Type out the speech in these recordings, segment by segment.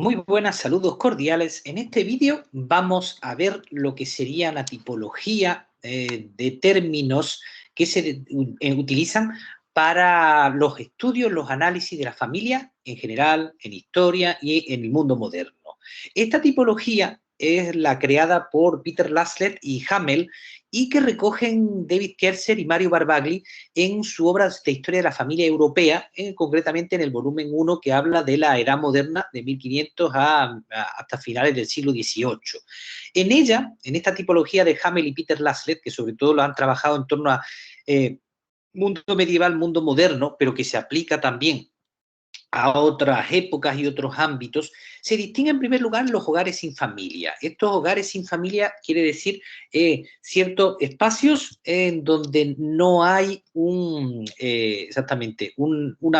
Muy buenas, saludos cordiales. En este vídeo vamos a ver lo que sería la tipología de términos que se utilizan para los estudios, los análisis de la familia en general, en historia y en el mundo moderno. Esta tipología es la creada por Peter Laslett y Hamel y que recogen David Kierser y Mario Barbagli en su obra de Historia de la Familia Europea, concretamente en el volumen 1 que habla de la era moderna de 1500 hasta finales del siglo XVIII. En ella, en esta tipología de Hamel y Peter Laslett, que sobre todo lo han trabajado en torno a mundo medieval, mundo moderno, pero que se aplica también a otras épocas y otros ámbitos, se distinguen en primer lugar los hogares sin familia. Estos hogares sin familia quiere decir ciertos espacios en donde no hay una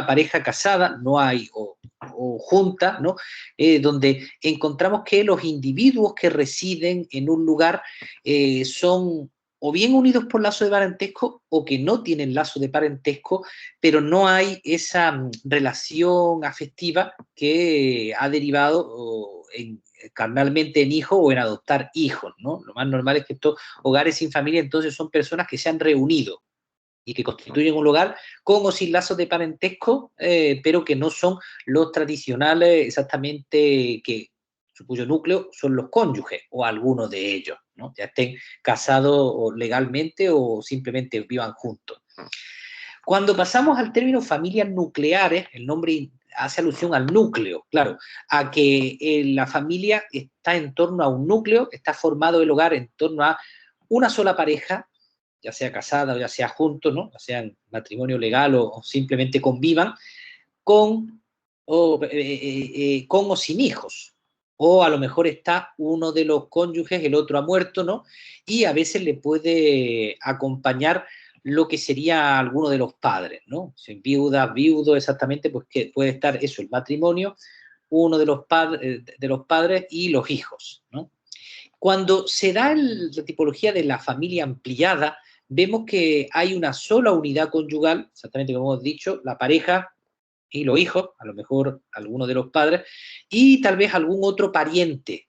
pareja casada, no hay o junta, ¿no? Donde encontramos que los individuos que residen en un lugar son o bien unidos por lazo de parentesco o que no tienen lazo de parentesco, pero no hay esa relación afectiva que ha derivado carnalmente en hijos o en adoptar hijos, ¿no? Lo más normal es que estos hogares sin familia entonces son personas que se han reunido y que constituyen un hogar con o sin lazos de parentesco, pero que no son los tradicionales exactamente cuyo núcleo son los cónyuges o algunos de ellos, ¿no? Ya estén casados legalmente o simplemente vivan juntos. Cuando pasamos al término familias nucleares, el nombre hace alusión al núcleo, claro, a que la familia está en torno a un núcleo, está formado el hogar en torno a una sola pareja, ya sea casada o ya sea juntos, ¿no? Ya sea en matrimonio legal o simplemente convivan, con con o sin hijos. O a lo mejor está uno de los cónyuges, el otro ha muerto, ¿no? Y a veces le puede acompañar lo que sería alguno de los padres, ¿no? Si viuda, viudo, exactamente, pues que puede estar eso, el matrimonio, uno de los padres y los hijos, ¿no? Cuando se da la tipología de la familia ampliada, vemos que hay una sola unidad conyugal, exactamente como hemos dicho, la pareja y los hijos, a lo mejor alguno de los padres, y tal vez algún otro pariente.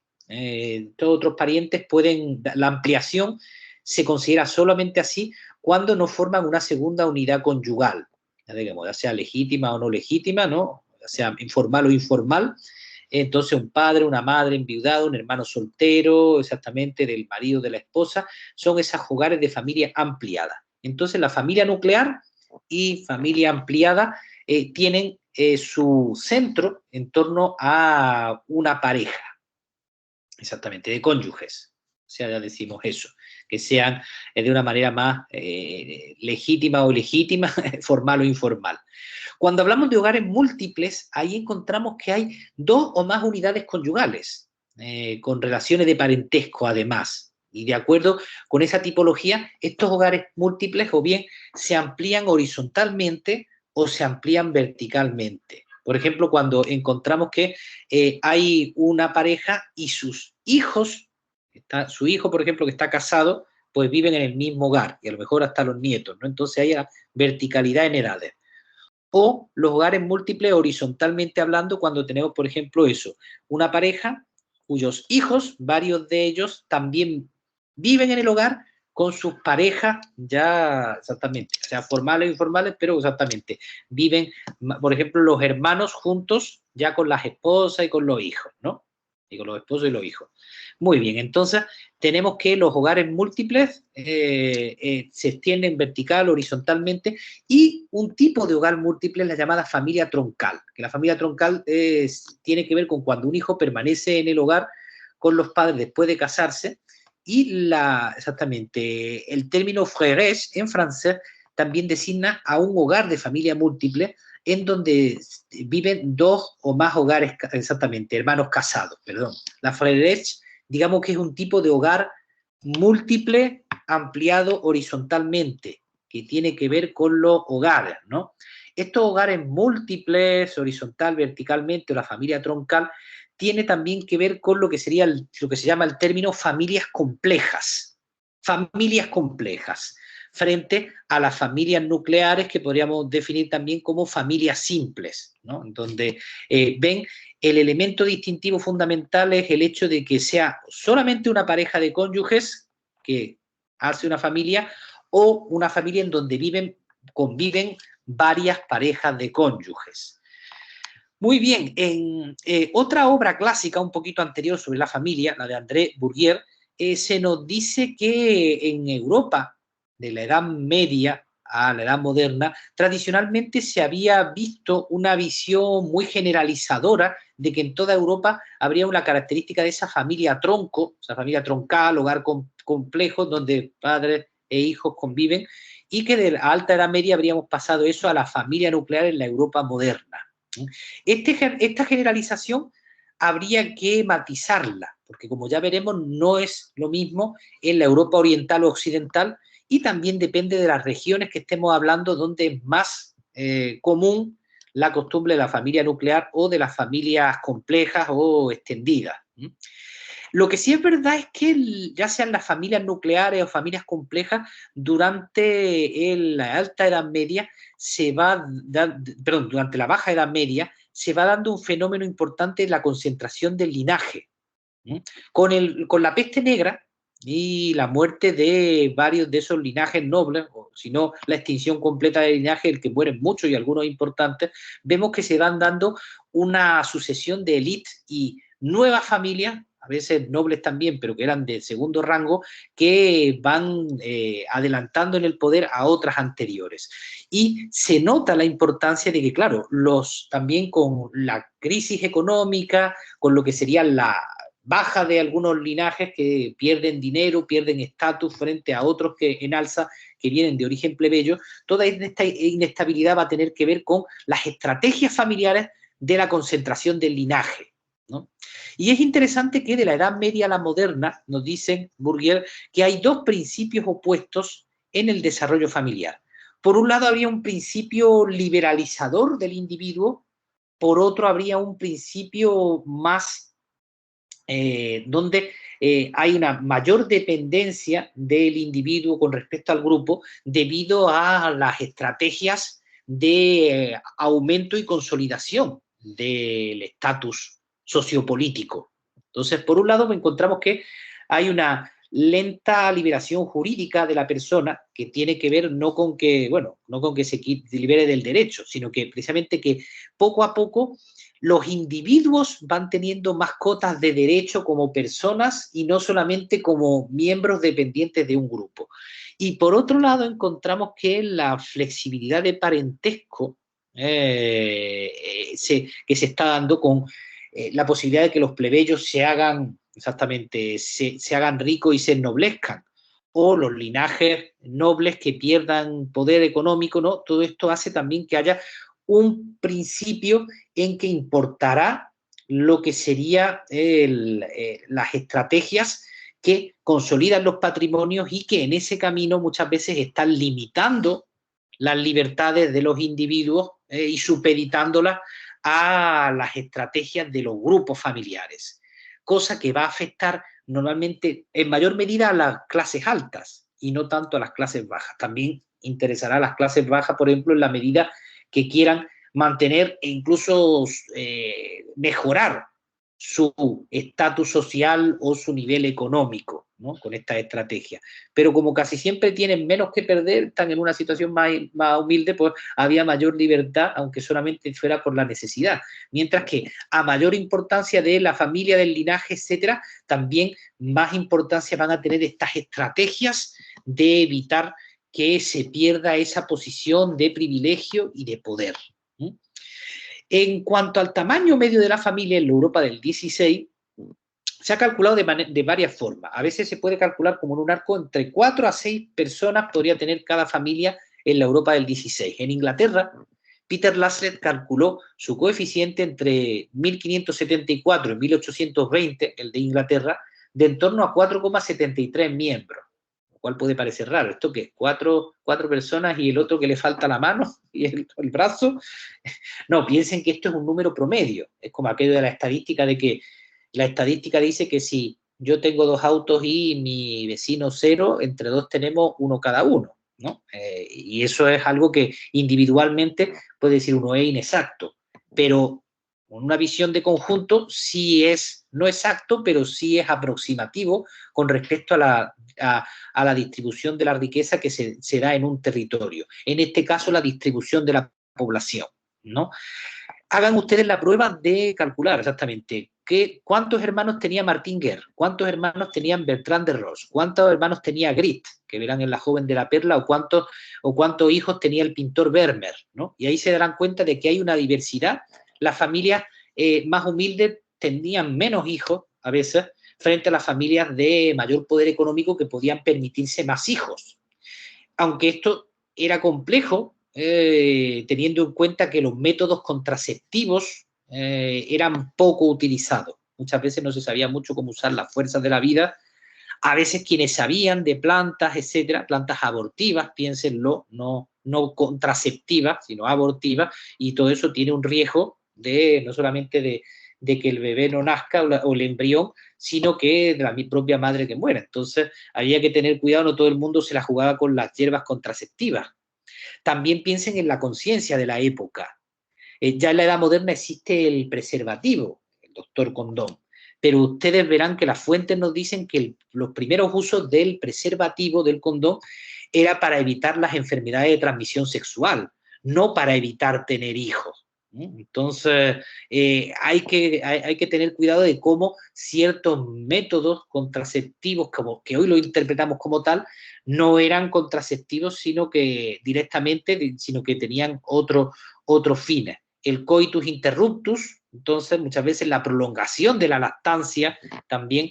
Todos otros parientes pueden, la ampliación se considera solamente así cuando no forman una segunda unidad conyugal, ya sea legítima o no legítima, ¿no? Ya sea informal o informal. Entonces, un padre, una madre enviudado, un hermano soltero, exactamente del marido de la esposa, son esos hogares de familia ampliada. Entonces, la familia nuclear y familia ampliada tienen su centro en torno a una pareja, exactamente, de cónyuges. O sea, ya decimos eso, que sean de una manera más legítima o ilegítima, formal o informal. Cuando hablamos de hogares múltiples, ahí encontramos que hay dos o más unidades conyugales, con relaciones de parentesco además. Y de acuerdo con esa tipología, estos hogares múltiples o bien se amplían horizontalmente o se amplían verticalmente. Por ejemplo, cuando encontramos que hay una pareja y sus hijos, su hijo, por ejemplo, que está casado, pues viven en el mismo hogar, y a lo mejor hasta los nietos, ¿no? Entonces hay verticalidad en edades. O los hogares múltiples horizontalmente hablando, cuando tenemos, por ejemplo, eso, una pareja cuyos hijos, varios de ellos, también viven en el hogar con sus parejas ya exactamente, o sea, formales o informales, pero exactamente, viven, por ejemplo, los hermanos juntos ya con las esposas y con los hijos, ¿no? Y con los esposos y los hijos. Muy bien, entonces tenemos que los hogares múltiples se extienden vertical, horizontalmente, y un tipo de hogar múltiple es la llamada familia troncal, que la familia troncal tiene que ver con cuando un hijo permanece en el hogar con los padres después de casarse, y exactamente el término frères en francés también designa a un hogar de familia múltiple en donde viven dos o más hogares, exactamente, hermanos casados, perdón. La frères, digamos que es un tipo de hogar múltiple ampliado horizontalmente, que tiene que ver con los hogares, ¿no? Estos hogares múltiples, horizontal, verticalmente, o la familia troncal, tiene también que ver con lo que sería lo que se llama el término familias complejas. Familias complejas. frente a las familias nucleares que podríamos definir también como familias simples, ¿no? Donde ven el elemento distintivo fundamental es el hecho de que sea solamente una pareja de cónyuges que hace una familia o una familia en donde conviven varias parejas de cónyuges. Muy bien, en otra obra clásica un poquito anterior sobre la familia, la de André Bourdieu, se nos dice que en Europa, de la Edad Media a la Edad Moderna, tradicionalmente se había visto una visión muy generalizadora de que en toda Europa habría una característica de esa familia tronco, esa familia troncal, hogar complejo, donde padres e hijos conviven, y que de la alta Edad Media habríamos pasado eso a la familia nuclear en la Europa moderna. Esta generalización habría que matizarla, porque como ya veremos, no es lo mismo en la Europa oriental o occidental, y también depende de las regiones que estemos hablando, donde es más común la costumbre de la familia nuclear o de las familias complejas o extendidas. Lo que sí es verdad es que ya sean las familias nucleares o familias complejas, durante la alta Edad Media durante la baja Edad Media se va dando un fenómeno importante en la concentración del linaje. Con la peste negra y la muerte de varios de esos linajes nobles, o si no, la extinción completa del linaje, el que mueren muchos y algunos importantes, vemos que se van dando una sucesión de élites y nuevas familias, a veces nobles también, pero que eran de segundo rango, que van adelantando en el poder a otras anteriores. Y se nota la importancia de que, claro, también con la crisis económica, con lo que sería la baja de algunos linajes que pierden dinero, pierden estatus frente a otros que en alza, que vienen de origen plebeyo, toda esta inestabilidad va a tener que ver con las estrategias familiares de la concentración del linaje, ¿no? Y es interesante que de la Edad Media a la moderna, nos dicen Bourdieu, que hay dos principios opuestos en el desarrollo familiar. Por un lado habría un principio liberalizador del individuo, por otro habría un principio más donde hay una mayor dependencia del individuo con respecto al grupo debido a las estrategias de aumento y consolidación del estatus sociopolítico. Entonces, por un lado, encontramos que hay una lenta liberación jurídica de la persona que tiene que ver no con que se libere del derecho, sino que precisamente que poco a poco los individuos van teniendo más cotas de derecho como personas y no solamente como miembros dependientes de un grupo. Y por otro lado encontramos que la flexibilidad de parentesco que se está dando con la posibilidad de que los plebeyos se hagan ricos y se ennoblezcan, o los linajes nobles que pierdan poder económico, ¿no? Todo esto hace también que haya un principio en que importará lo que serían las estrategias que consolidan los patrimonios y que en ese camino muchas veces están limitando las libertades de los individuos y supeditándolas a las estrategias de los grupos familiares, cosa que va a afectar normalmente en mayor medida a las clases altas y no tanto a las clases bajas. También interesará a las clases bajas, por ejemplo, en la medida que quieran mantener e incluso mejorar su estatus social o su nivel económico, ¿no? Con esta estrategia. Pero como casi siempre tienen menos que perder, están en una situación más humilde, pues había mayor libertad, aunque solamente fuera por la necesidad. Mientras que a mayor importancia de la familia, del linaje, etcétera, también más importancia van a tener estas estrategias de evitar que se pierda esa posición de privilegio y de poder. En cuanto al tamaño medio de la familia en la Europa del 16, se ha calculado de varias formas. A veces se puede calcular como en un arco entre 4 a 6 personas podría tener cada familia en la Europa del 16. En Inglaterra, Peter Laslett calculó su coeficiente entre 1574 y 1820, el de Inglaterra, de en torno a 4,73 miembros. Cual puede parecer raro. ¿Esto qué es? ¿Cuatro personas y el otro que le falta la mano y el brazo? No, piensen que esto es un número promedio. Es como aquello de la estadística de que la estadística dice que si yo tengo 2 autos y mi vecino 0, entre 2 tenemos 1 cada uno. ¿no? Y eso es algo que individualmente puede decir uno es inexacto, pero con una visión de conjunto sí es, no exacto, pero sí es aproximativo con respecto a la distribución de la riqueza que se da en un territorio. En este caso, la distribución de la población, ¿no? Hagan ustedes la prueba de calcular exactamente cuántos hermanos tenía Martín Guerre, cuántos hermanos tenían Bertrand de Roche, cuántos hermanos tenía Grit, que verán en La joven de la perla, o cuántos hijos tenía el pintor Vermeer, ¿no? Y ahí se darán cuenta de que hay una diversidad. Las familias más humildes tenían menos hijos, a veces, frente a las familias de mayor poder económico que podían permitirse más hijos. Aunque esto era complejo, teniendo en cuenta que los métodos contraceptivos eran poco utilizados. Muchas veces no se sabía mucho cómo usar las fuerzas de la vida. A veces quienes sabían de plantas, etcétera, plantas abortivas, piénsenlo, no contraceptivas, sino abortivas, y todo eso tiene un riesgo no solamente de que el bebé no nazca o el embrión, sino que de la propia madre que muera. Entonces, había que tener cuidado, no todo el mundo se la jugaba con las hierbas contraceptivas. También piensen en la conciencia de la época. Ya en la edad moderna existe el preservativo, el doctor condón, pero ustedes verán que las fuentes nos dicen que los primeros usos del preservativo, del condón, era para evitar las enfermedades de transmisión sexual, no para evitar tener hijos. Entonces, hay que tener cuidado de cómo ciertos métodos contraceptivos, como que hoy lo interpretamos como tal, no eran contraceptivos, sino que directamente, sino que tenían otros fines. El coitus interruptus, entonces muchas veces la prolongación de la lactancia también,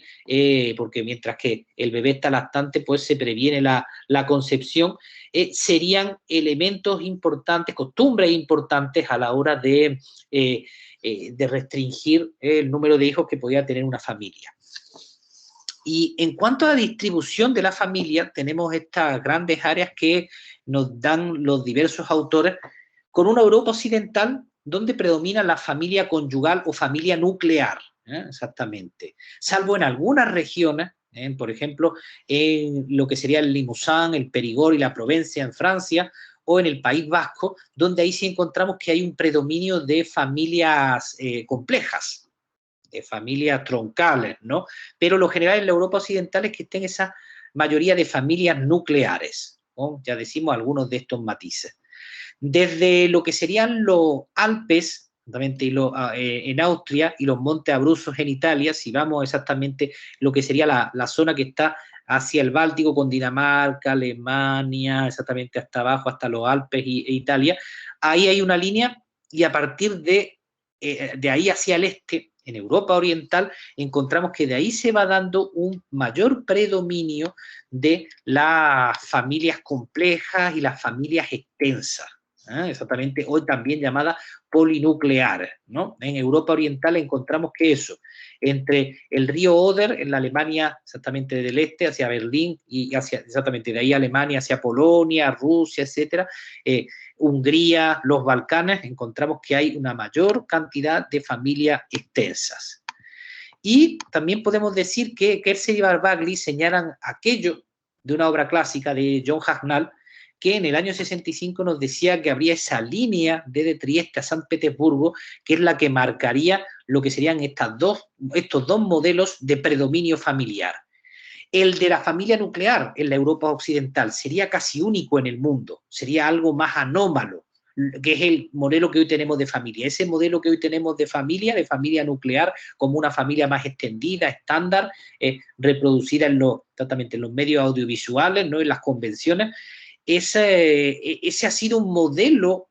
porque mientras que el bebé está lactante, pues se previene la concepción, serían elementos importantes, costumbres importantes a la hora de restringir el número de hijos que podía tener una familia. Y en cuanto a la distribución de la familia, tenemos estas grandes áreas que nos dan los diversos autores, con una Europa occidental donde predomina la familia conyugal o familia nuclear, exactamente, salvo en algunas regiones, por ejemplo, en lo que sería el Limousin, el Perigord y la Provencia en Francia, o en el País Vasco, donde ahí sí encontramos que hay un predominio de familias complejas, de familias troncales, ¿no? Pero lo general en la Europa occidental es que estén esa mayoría de familias nucleares, ¿no? Ya decimos algunos de estos matices. Desde lo que serían los Alpes, en Austria, y los Montes Abruzos en Italia, si vamos exactamente lo que sería la zona que está hacia el Báltico con Dinamarca, Alemania, exactamente hasta abajo, hasta los Alpes e Italia, ahí hay una línea, y a partir de ahí hacia el este, en Europa Oriental, encontramos que de ahí se va dando un mayor predominio de las familias complejas y las familias extensas. Exactamente, hoy también llamadas polinucleares, ¿no? En Europa Oriental encontramos que eso, entre el río Oder, en la Alemania exactamente del este, hacia Berlín, y hacia, exactamente de ahí Alemania hacia Polonia, Rusia, etcétera, Hungría, los Balcanes, encontramos que hay una mayor cantidad de familias extensas. Y también podemos decir que Kersey y Barbagli señalan aquello de una obra clásica de John Hagnall, que en el año 65 nos decía que habría esa línea desde Trieste a San Petersburgo, que es la que marcaría lo que serían estos dos modelos de predominio familiar. El de la familia nuclear en la Europa occidental sería casi único en el mundo, sería algo más anómalo, que es el modelo que hoy tenemos de familia. Ese modelo que hoy tenemos de familia nuclear, como una familia más extendida, estándar, reproducida en los medios audiovisuales, ¿no? En las convenciones, ese ha sido un modelo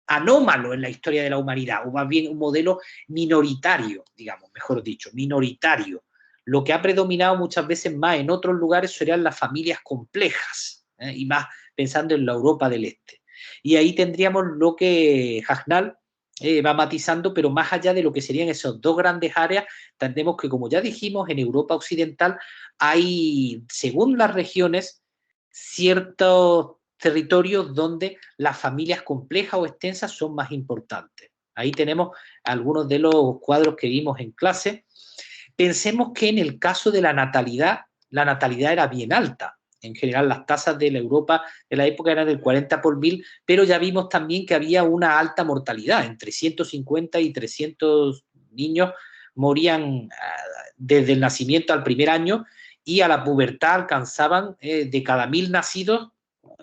anómalo en la historia de la humanidad, o más bien un modelo minoritario, digamos, mejor dicho, minoritario. Lo que ha predominado muchas veces más en otros lugares serían las familias complejas, y más pensando en la Europa del Este. Y ahí tendríamos lo que Hagnall va matizando, pero más allá de lo que serían esas dos grandes áreas, tendremos que, como ya dijimos, en Europa occidental hay, según las regiones, ciertos territorios donde las familias complejas o extensas son más importantes. Ahí tenemos algunos de los cuadros que vimos en clase. Pensemos que en el caso de la natalidad era bien alta. En general, las tasas de la Europa de la época eran del 40 por 1000, pero ya vimos también que había una alta mortalidad. Entre 150 y 300 niños morían desde el nacimiento al primer año, y a la pubertad alcanzaban, de cada 1000 nacidos,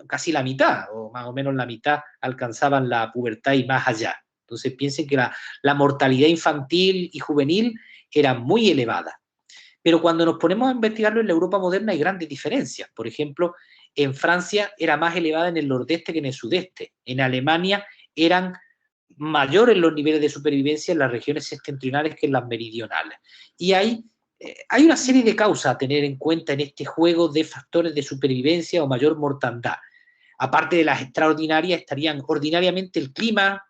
casi la mitad, o más o menos la mitad, alcanzaban la pubertad y más allá. Entonces piensen que la mortalidad infantil y juvenil era muy elevada. Pero cuando nos ponemos a investigarlo en la Europa moderna hay grandes diferencias. Por ejemplo, en Francia era más elevada en el nordeste que en el sudeste. En Alemania eran mayores los niveles de supervivencia en las regiones septentrionales que en las meridionales. Y hay una serie de causas a tener en cuenta en este juego de factores de supervivencia o mayor mortandad. Aparte de las extraordinarias, estarían ordinariamente el clima,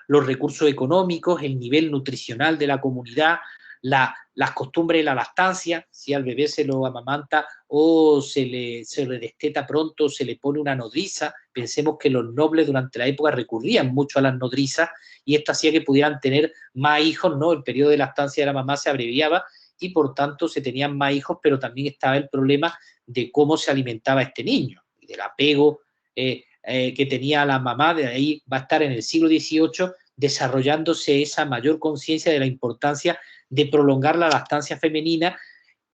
los recursos económicos, el nivel nutricional de la comunidad, las costumbres de la lactancia, si al bebé se lo amamanta o se le desteta pronto, se le pone una nodriza. Pensemos que los nobles durante la época recurrían mucho a las nodrizas, y esto hacía que pudieran tener más hijos, ¿no? El periodo de lactancia de la mamá se abreviaba y por tanto se tenían más hijos, pero también estaba el problema de cómo se alimentaba este niño, del apego que tenía la mamá. De ahí va a estar en el siglo XVIII desarrollándose esa mayor conciencia de la importancia de prolongar la lactancia femenina,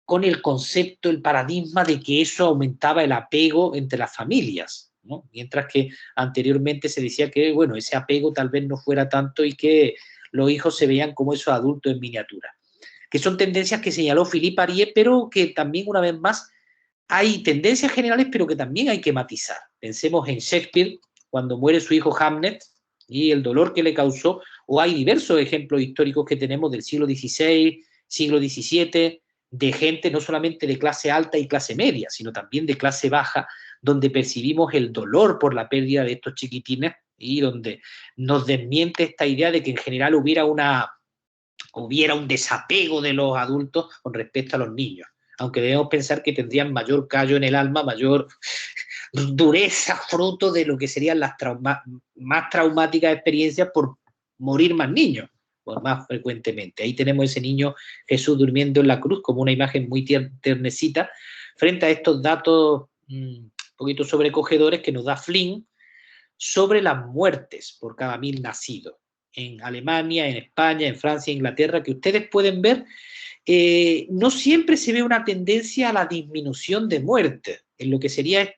con el concepto, el paradigma de que eso aumentaba el apego entre las familias, ¿no? Mientras que anteriormente se decía que, bueno, ese apego tal vez no fuera tanto y que los hijos se veían como esos adultos en miniatura. Que son tendencias que señaló Philippe Arié, pero que también, una vez más, hay tendencias generales, pero que también hay que matizar. Pensemos en Shakespeare, cuando muere su hijo Hamlet, y el dolor que le causó, o hay diversos ejemplos históricos que tenemos del siglo XVI, siglo XVII, de gente no solamente de clase alta y clase media, sino también de clase baja, donde percibimos el dolor por la pérdida de estos chiquitines y donde nos desmiente esta idea de que en general hubiera un desapego de los adultos con respecto a los niños, aunque debemos pensar que tendrían mayor callo en el alma, mayor dureza, fruto de lo que serían las más traumáticas experiencias por morir más niños, pues más frecuentemente. Ahí tenemos ese niño Jesús durmiendo en la cruz como una imagen muy tiernecita frente a estos datos un poquito sobrecogedores que nos da Flynn sobre las muertes por cada 1000 nacidos en Alemania, en España, en Francia, Inglaterra, que ustedes pueden ver. No siempre se ve una tendencia a la disminución de muertes. En lo que sería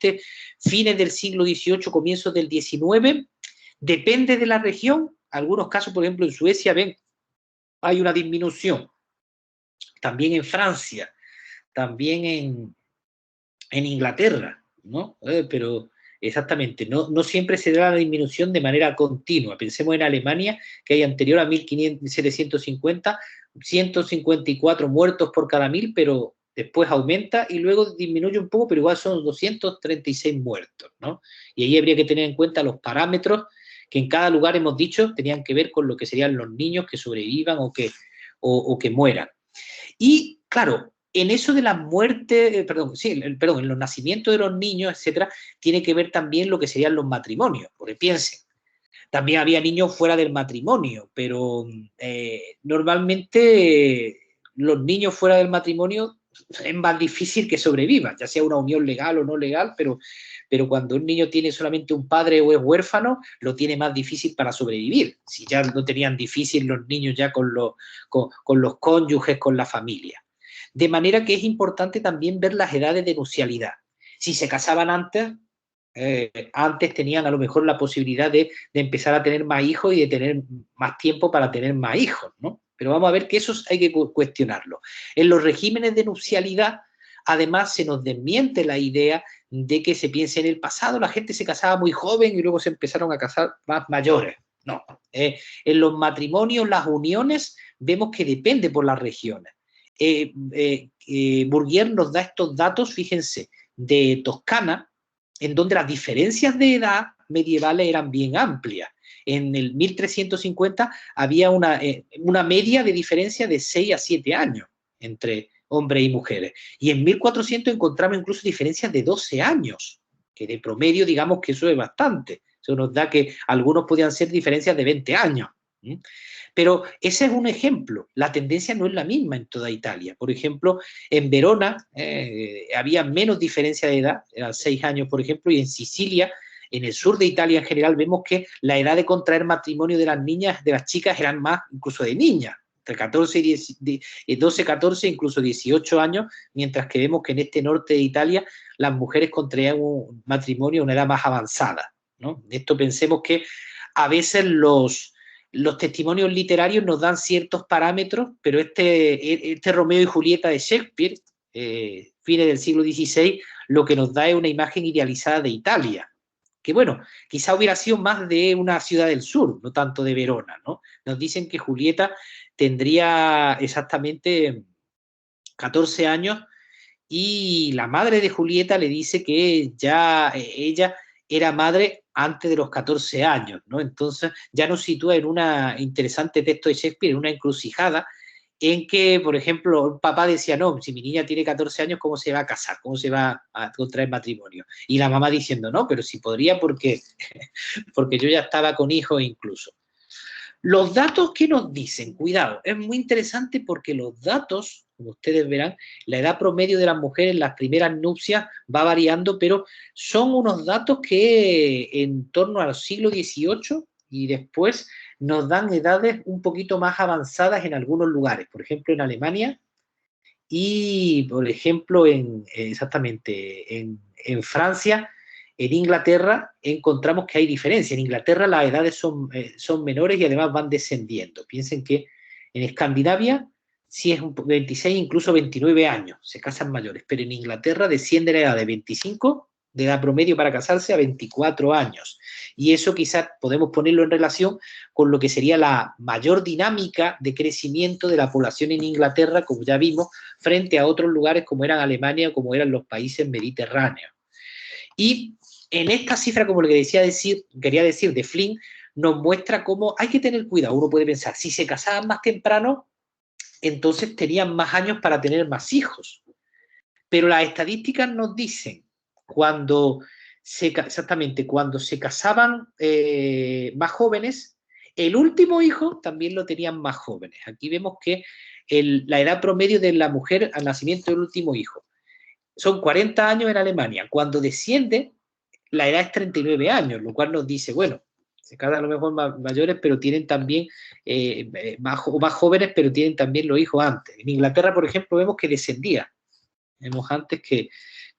fines del siglo XVIII, comienzos del XIX, depende de la región. Algunos casos, por ejemplo, en Suecia, hay una disminución. También en Francia, también en Inglaterra, ¿no? Pero exactamente, no siempre se da la disminución de manera continua. Pensemos en Alemania, que hay anterior a 1750, 154 muertos por cada 1000, pero después aumenta y luego disminuye un poco, pero igual son 236 muertos, ¿no? Y ahí habría que tener en cuenta los parámetros que en cada lugar, hemos dicho, tenían que ver con lo que serían los niños que sobrevivan o que mueran. Y claro, en eso de la muerte, en los nacimientos de los niños, etcétera, tiene que ver también lo que serían los matrimonios, porque piensen, también había niños fuera del matrimonio, pero normalmente los niños fuera del matrimonio es más difícil que sobrevivan, ya sea una unión legal o no legal, pero cuando un niño tiene solamente un padre o es huérfano, lo tiene más difícil para sobrevivir. Si ya lo tenían difícil los niños ya con los cónyuges, con la familia. De manera que es importante también ver las edades de nupcialidad. Si se casaban antes tenían a lo mejor la posibilidad de empezar a tener más hijos y de tener más tiempo para tener más hijos, ¿no? Pero vamos a ver que eso hay que cuestionarlo. En los regímenes de nupcialidad, además, se nos desmiente la idea de que se piense en el pasado, la gente se casaba muy joven y luego se empezaron a casar más mayores. No. En los matrimonios, las uniones, vemos que depende por las regiones. Bourdieu nos da estos datos, fíjense, de Toscana, en donde las diferencias de edad medievales eran bien amplias. En el 1350 había una media de diferencia de 6 a 7 años entre hombres y mujeres. Y en 1400 encontramos incluso diferencias de 12 años, que de promedio digamos que eso es bastante. Eso nos da que algunos podían ser diferencias de 20 años. ¿Mm? Pero ese es un ejemplo. La tendencia no es la misma en toda Italia. Por ejemplo, en Verona había menos diferencia de edad, eran 6 años, por ejemplo, y en Sicilia, en el sur de Italia en general, vemos que la edad de contraer matrimonio de las niñas, de las chicas, eran más incluso de niñas, entre 14 y 12, 14, incluso 18 años, mientras que vemos que en este norte de Italia las mujeres contraían un matrimonio a una edad más avanzada, ¿no? Esto pensemos que a veces los testimonios literarios nos dan ciertos parámetros, pero este Romeo y Julieta de Shakespeare, fines del siglo XVI, lo que nos da es una imagen idealizada de Italia, que bueno, quizá hubiera sido más de una ciudad del sur, no tanto de Verona, ¿no? Nos dicen que Julieta tendría exactamente 14 años y la madre de Julieta le dice que ya ella era madre antes de los 14 años, ¿no? Entonces ya nos sitúa en un interesante texto de Shakespeare, en una encrucijada, en que, por ejemplo, un papá decía, no, si mi niña tiene 14 años, ¿cómo se va a casar? ¿Cómo se va a contraer matrimonio? Y la mamá diciendo, no, pero si podría porque yo ya estaba con hijos incluso. Los datos que nos dicen, cuidado, es muy interesante porque los datos, como ustedes verán, la edad promedio de las mujeres en las primeras nupcias va variando, pero son unos datos que en torno al siglo XVIII y después nos dan edades un poquito más avanzadas en algunos lugares, por ejemplo en Alemania y por ejemplo exactamente en Francia. En Inglaterra encontramos que hay diferencia. En Inglaterra las edades son menores y además van descendiendo. Piensen que en Escandinavia sí es 26, incluso 29 años, se casan mayores, pero en Inglaterra desciende la edad de 25, de edad promedio para casarse, a 24 años. Y eso quizás podemos ponerlo en relación con lo que sería la mayor dinámica de crecimiento de la población en Inglaterra, como ya vimos, frente a otros lugares como eran Alemania o como eran los países mediterráneos. Y en esta cifra, como le quería decir de Flynn, nos muestra cómo hay que tener cuidado. Uno puede pensar, si se casaban más temprano, entonces tenían más años para tener más hijos. Pero las estadísticas nos dicen, exactamente, cuando se casaban más jóvenes, el último hijo también lo tenían más jóvenes. Aquí vemos que la edad promedio de la mujer al nacimiento del último hijo son 40 años en Alemania. Cuando desciende, la edad es 39 años, lo cual nos dice, bueno, se casan a lo mejor mayores, pero tienen también más jóvenes, pero tienen también los hijos antes. En Inglaterra, por ejemplo, vemos que descendía. Vemos antes que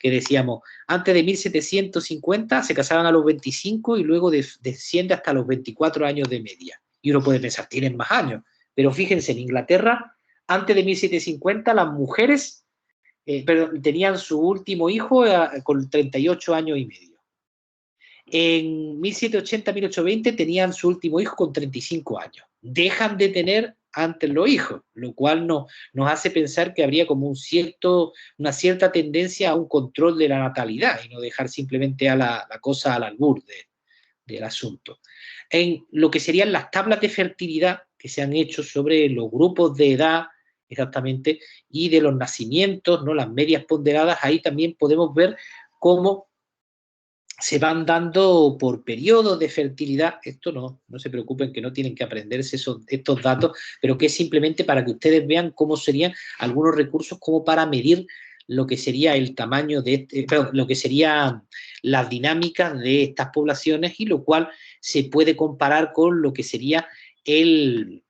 decíamos, antes de 1750 se casaban a los 25 y luego desciende hasta los 24 años de media. Y uno puede pensar, tienen más años. Pero fíjense, en Inglaterra, antes de 1750, las mujeres tenían su último hijo con 38 años y medio. En 1780-1820 tenían su último hijo con 35 años. Dejan de tener antes los hijos, lo cual nos hace pensar que habría como una cierta tendencia a un control de la natalidad y no dejar simplemente a la cosa al albur del asunto. En lo que serían las tablas de fertilidad que se han hecho sobre los grupos de edad exactamente y de los nacimientos, ¿no? Las medias ponderadas, ahí también podemos ver cómo se van dando por periodos de fertilidad. Esto no se preocupen, que no tienen que aprenderse estos datos, pero que es simplemente para que ustedes vean cómo serían algunos recursos como para medir lo que sería el tamaño lo que serían las dinámicas de estas poblaciones, y lo cual se puede comparar con lo que sería el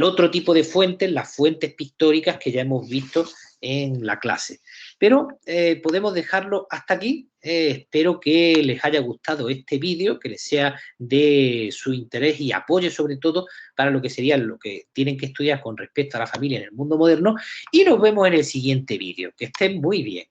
otro tipo de fuentes, las fuentes pictóricas que ya hemos visto en la clase. Pero podemos dejarlo hasta aquí. Espero que les haya gustado este vídeo, que les sea de su interés y apoyo sobre todo para lo que sería lo que tienen que estudiar con respecto a la familia en el mundo moderno, y nos vemos en el siguiente vídeo. Que estén muy bien.